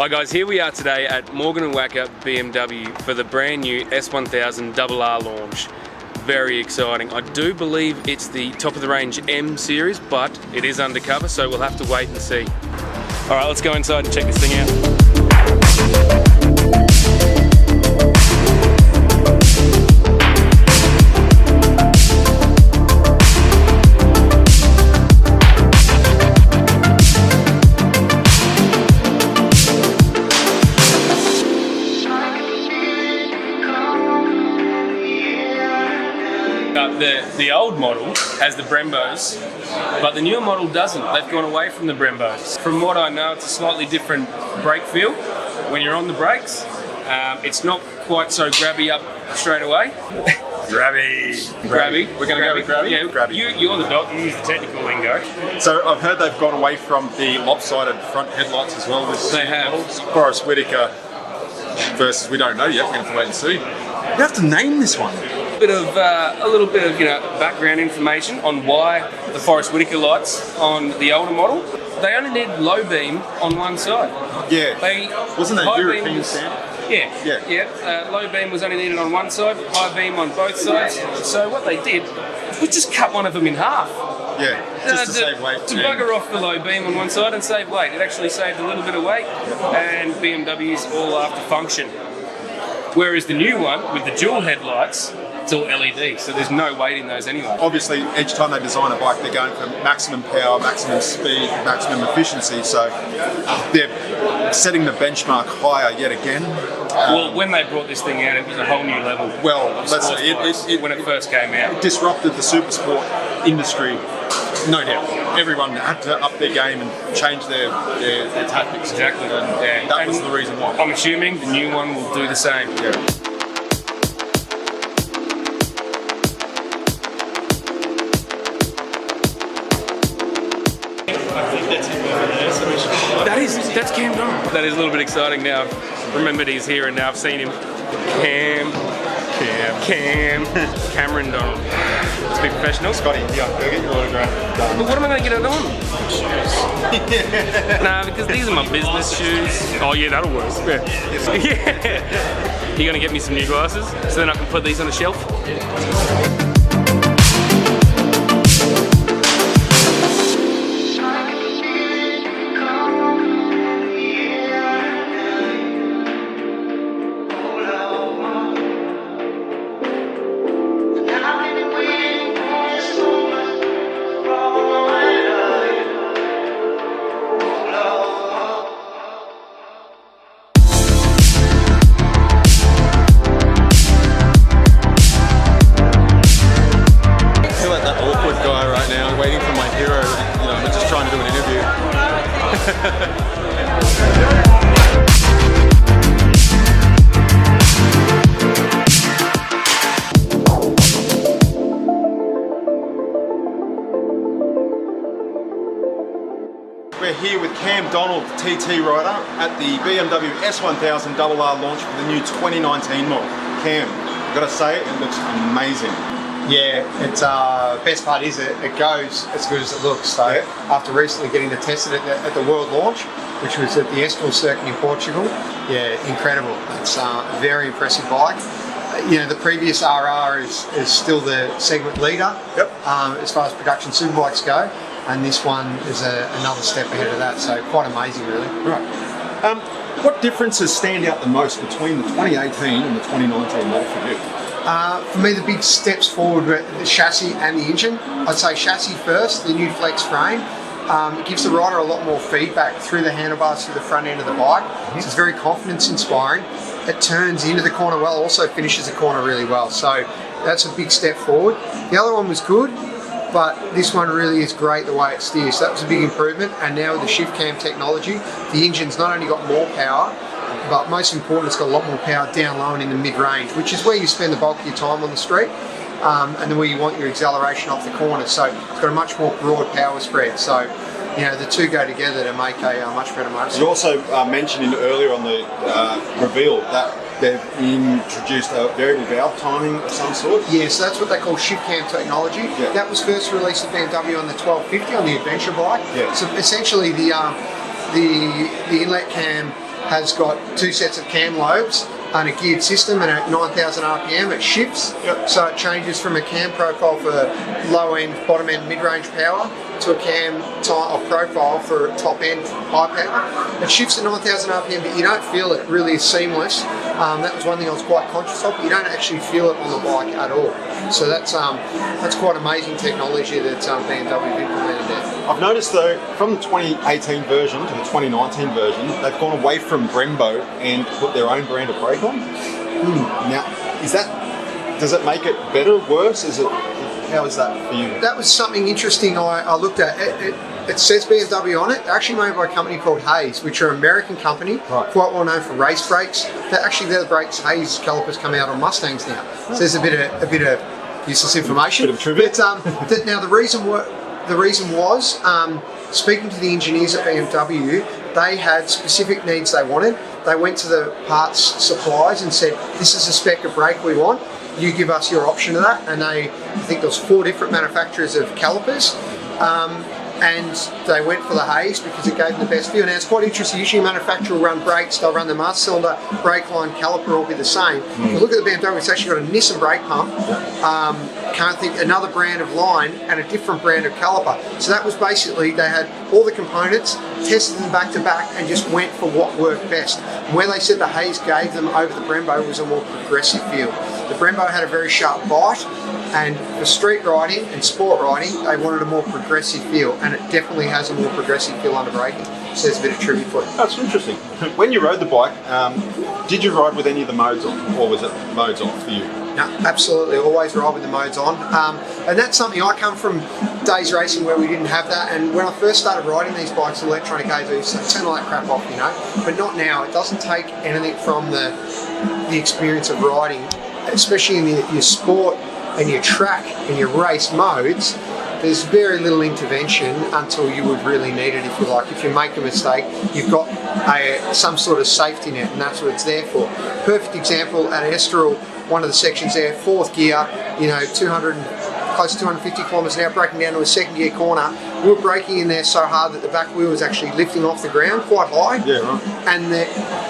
Hi guys, here we are today at Morgan & Wacker BMW for the brand new S1000RR launch. Very exciting. I do believe it's the top of the range M series, but it is undercover, so we'll have to wait and see. Alright, let's go inside and check this thing out. The old model has the Brembos, but the newer model doesn't. They've gone away from the Brembos. From what I know, it's a slightly different brake feel when you're on the brakes. It's not quite so grabby up straight away. Grabby. We're going to go with grabby? Yeah, grabby. You're the doc, you use the technical lingo. So I've heard they've gone away from the lopsided front headlights as well. They have. Forrest Whitaker versus, we don't know yet, we're going to have to wait and see. You have to name this one. A little bit of background information on why the Forrest Whitaker lights on the older model. They only need low beam on one side. Yeah. Wasn't that European standard? Yeah. Low beam was only needed on one side, high beam on both sides. So what they did was just cut one of them in half. Yeah, just to save weight. To bugger off the low beam on one side and save weight. It actually saved a little bit of weight, and BMW's all after function. Whereas the new one with the dual headlights, it's all LED, so there's no weight in those anyway. Obviously, each time they design a bike, they're going for maximum power, maximum speed, maximum efficiency, so they're setting the benchmark higher yet again. Well, when they brought this thing out, it was a whole new level. Well, let's say when it first came out. It disrupted the super sport industry, no doubt. Everyone had to up their game and change their tactics. Exactly. And that was the reason why. I'm assuming the new one will do the same. Yeah. That's Cam Donald. That is a little bit exciting now. I've remembered he's here and now I've seen him. Cameron Donald. Let's be professional. Scotty, yeah, go get your autograph done. But what am I going to get it on? Shoes. Nah, because these are my business shoes. Oh yeah, that'll work. Yeah. You're going to get me some new glasses so then I can put these on the shelf? Waiting for my hero, I'm just trying to do an interview. We're here with Cam Donald, TT rider, at the BMW S1000RR launch for the new 2019 model. Cam, I've got to say it looks amazing. Yeah, it's best part is it goes as good as it looks. So after recently getting to test it at the world launch, which was at the Estoril circuit in Portugal, yeah, incredible. It's a very impressive bike. The previous RR is still the segment leader as far as production superbikes go, and this one is another step ahead of that. So quite amazing, really. Right. What differences stand out the most between the 2018 and the 2019 model for you? For me, the big steps forward were the chassis and the engine. I'd say chassis first, the new flex frame. It gives the rider a lot more feedback through the handlebars to the front end of the bike. So it's very confidence inspiring. It turns into the corner well, also finishes the corner really well. So that's a big step forward. The other one was good, but this one really is great the way it steers. So that was a big improvement. And now with the shift cam technology, the engine's not only got more power, but most important, it's got a lot more power down low and in the mid-range, which is where you spend the bulk of your time on the street, and then where you want your acceleration off the corner. So it's got a much more broad power spread. So, the two go together to make a much better motorcycle. You also mentioned earlier on the reveal that they've introduced a variable valve timing of some sort. Yeah, so that's what they call shift cam technology. Yeah. That was first released at BMW on the 1250 on the adventure bike. Yeah. So essentially the inlet cam has got 2 sets of cam lobes and a geared system, and at 9,000 RPM it shifts. So it changes from a cam profile for low end, bottom end, mid range power to a cam profile for top end, high power. It shifts at 9,000 RPM, but you don't feel it. Really is seamless. That was one thing I was quite conscious of, but you don't actually feel it on the bike at all. So that's quite amazing technology that BMW have implemented there. I've noticed though, from the 2018 version to the 2019 version, they've gone away from Brembo and put their own brand of brake on. Now, does it make it better, worse? How is that for you? That was something interesting I looked at. It says BMW on it. They're actually made by a company called Hayes, which are an American company, quite well known for race brakes. They're the brakes Hayes calipers come out on Mustangs now. So there's a bit of useless information. Bit of trivia. But now the reason was speaking to the engineers at BMW, they had specific needs they wanted. They went to the parts suppliers and said, "This is the spec of brake we want. You give us your option of that." And I think there was 4 different manufacturers of calipers. And they went for the Hayes because it gave them the best feel. Now it's quite interesting, usually a manufacturer will run brakes, they'll run the master cylinder, brake line, caliper will be the same. If you look at the BMW, it's actually got a Nissan brake pump, can't think, another brand of line and a different brand of caliper. So that was basically, they had all the components, tested them back to back and just went for what worked best. And where they said the Hayes gave them over the Brembo was a more progressive feel. The Brembo had a very sharp bite, and for street riding and sport riding, they wanted a more progressive feel, and it definitely has a more progressive feel under braking. So there's a bit of trivia for you. That's interesting. When you rode the bike, did you ride with any of the modes on, or was it modes off for you? No, absolutely. Always ride with the modes on. And that's something, I come from days racing where we didn't have that, and when I first started riding these bikes, electronic AVs, I turn all that crap off, you know. But not now. It doesn't take anything from the experience of riding, especially in your sport and your track and your race modes. There's very little intervention until you would really need it, if you like. If you make a mistake, you've got some sort of safety net, and that's what it's there for. Perfect example at Estoril, one of the sections there, 4th gear, you know, close to 250 kilometres an hour, braking down to a 2nd gear corner. We were braking in there so hard that the back wheel was actually lifting off the ground quite high. Yeah, right. And the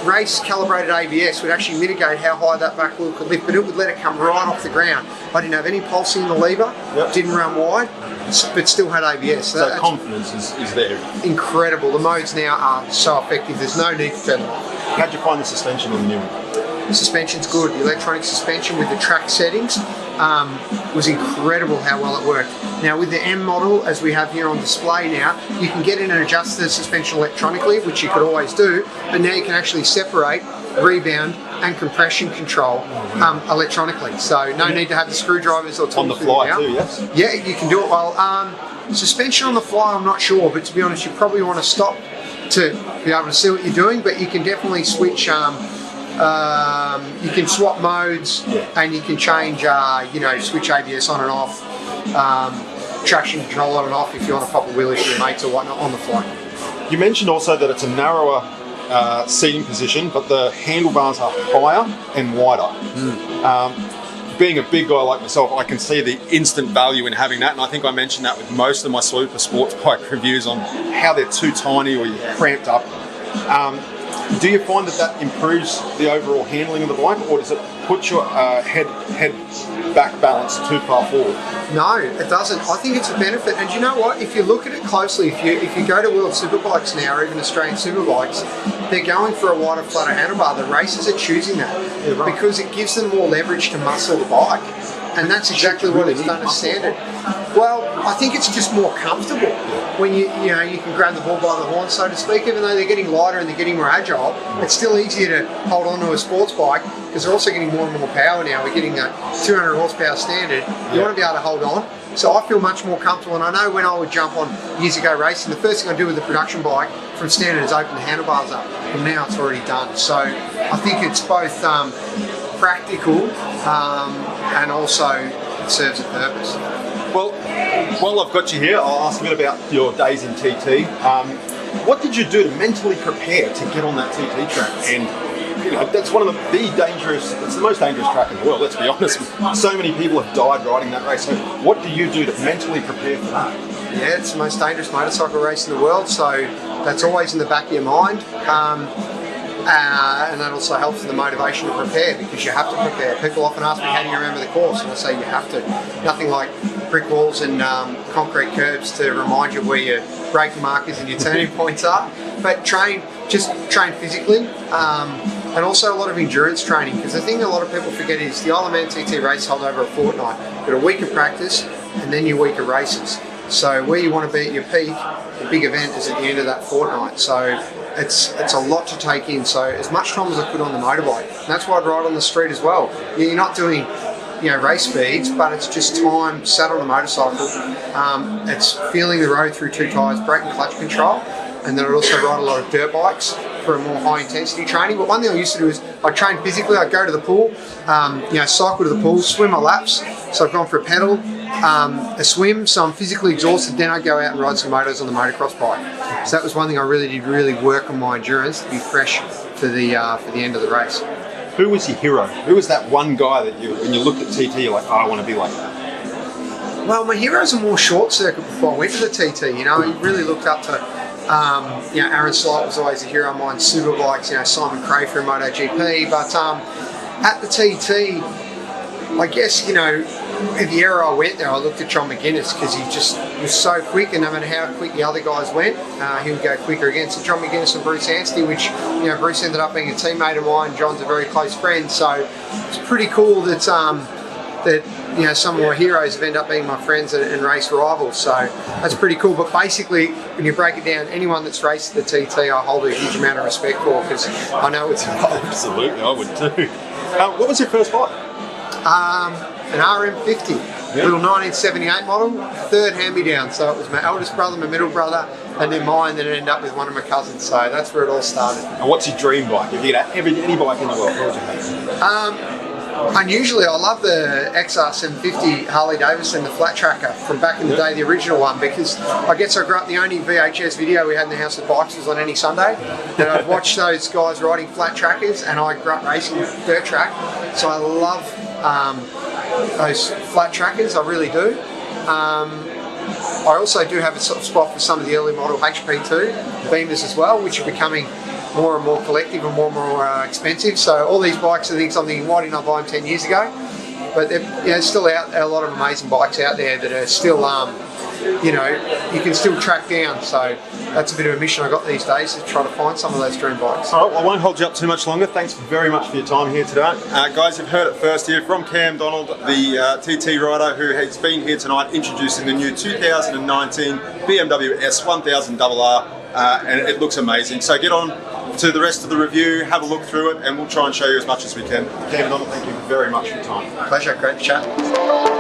race calibrated ABS would actually mitigate how high that back wheel could lift, but it would let it come right off the ground. I didn't have any pulsing in the lever, didn't run wide, but still had ABS. So confidence is there. Incredible. The modes now are so effective, there's no need to turn them off. How'd you find the suspension on the new one? The suspension's good. The electronic suspension with the track settings was incredible how well it worked. Now with the M model, as we have here on display now, you can get in and adjust the suspension electronically, which you could always do, but now you can actually separate rebound and compression control electronically. So no need to have the screwdrivers or tools on the fly too, yes? Yeah, you can do it well. Suspension on the fly, I'm not sure, but to be honest, you probably want to stop to be able to see what you're doing, but you can definitely switch. You can swap modes, and you can change, switch ABS on and off, traction control on and off if you want to pop a wheelie for your mates or whatnot on the fly. You mentioned also that it's a narrower seating position, but the handlebars are higher and wider. Being a big guy like myself, I can see the instant value in having that, and I think I mentioned that with most of my super sports bike reviews on how they're too tiny or you're cramped up. Do you find that improves the overall handling of the bike, or does it put your head back balance too far forward? No, it doesn't. I think it's a benefit, and you know what? If you look at it closely, if you go to World Superbikes now, or even Australian Superbikes, they're going for a wider, flatter handlebar. The racers are choosing that because it gives them more leverage to muscle the bike, and that's exactly what it's done as standard. Well, I think it's just more comfortable when you can grab the bull by the horn, so to speak. Even though they're getting lighter and they're getting more agile, it's still easier to hold on to a sports bike because they're also getting more and more power now. We're getting a 200 horsepower standard. You want to be able to hold on. So I feel much more comfortable, and I know when I would jump on years ago racing, the first thing I do with the production bike from standard is open the handlebars up, and now it's already done. So I think it's both practical and also it serves a purpose. Well, while I've got you here, I'll ask a bit about your days in TT. What did you do to mentally prepare to get on that TT track? And that's one of it's the most dangerous track in the world, let's be honest. So many people have died riding that race. So what do you do to mentally prepare for that? Yeah, it's the most dangerous motorcycle race in the world, so that's always in the back of your mind. And that also helps in the motivation to prepare, because you have to prepare. People often ask me, how do you remember the course? And I say you have to. Nothing like brick walls and concrete curbs to remind you where your braking markers and your turning points are. But just train physically, and also a lot of endurance training, because the thing a lot of people forget is the Ironman TT race held over a fortnight. You've got a week of practice and then your week of races. So where you want to be at your peak, the big event is at the end of that fortnight. So it's a lot to take in. So as much time as I could on the motorbike, and that's why I'd ride on the street as well. You're not doing race speeds, but it's just time sat on a motorcycle. It's feeling the road through two tyres, brake and clutch control, and then I'd also ride a lot of dirt bikes for a more high intensity training. But one thing I used to do is I'd train physically. I'd go to the pool, cycle to the pool, swim my laps. So I've gone for a pedal, a swim, so I'm physically exhausted. Then I'd go out and ride some motos on the motocross bike. So that was one thing I really did work on my endurance to be fresh for the end of the race. Who was your hero? Who was that one guy that when you looked at TT, you're like, oh, I want to be like that? Well, my heroes are more short circuit before I went to the TT. I really looked up to, Aaron Slight was always a hero of mine, Superbikes, Simon Crafer in MotoGP. But at the TT, I guess, in the era I went there, I looked at John McGuinness, because he just was so quick, and no matter how quick the other guys went, he would go quicker again. So John McGuinness and Bruce Anstey, which, Bruce ended up being a teammate of mine, John's a very close friend, so it's pretty cool that some of my heroes have ended up being my friends and race rivals, so that's pretty cool. But basically, when you break it down, anyone that's raced the TT, I hold a huge amount of respect for, because I know it's involved. Absolutely, I would too. What was your first bike? An RM50, little 1978 model, third hand-me-down. So it was my eldest brother, my middle brother, and then mine. Then it ended up with one of my cousins. So that's where it all started. And what's your dream bike? If you could have any bike in the world, what would you have? Unusually, I love the XR750 Harley Davidson, the flat tracker from back in the day, the original one, because I guess I grew up, the only VHS video we had in the house of bikes was on any Sunday, and I'd watch those guys riding flat trackers, and I grew up racing dirt track, so I love those flat trackers, I really do. I also do have a sort of spot for some of the early model HP2 Beamers as well, which are becoming more and more collective and more expensive. So all these bikes are things I'm thinking, why didn't I buy them 10 years ago? But there's still a lot of amazing bikes out there that are still, you can still track down. So that's a bit of a mission I got these days, to try to find some of those dream bikes. All right, well, I won't hold you up too much longer. Thanks very much for your time here today. Guys, you've heard it first here from Cam Donald, the TT rider, who has been here tonight introducing the new 2019 BMW S1000RR, and it looks amazing. So get on to the rest of the review, have a look through it, and we'll try and show you as much as we can. Cam Donald, thank you very much for your time. Pleasure, great to chat.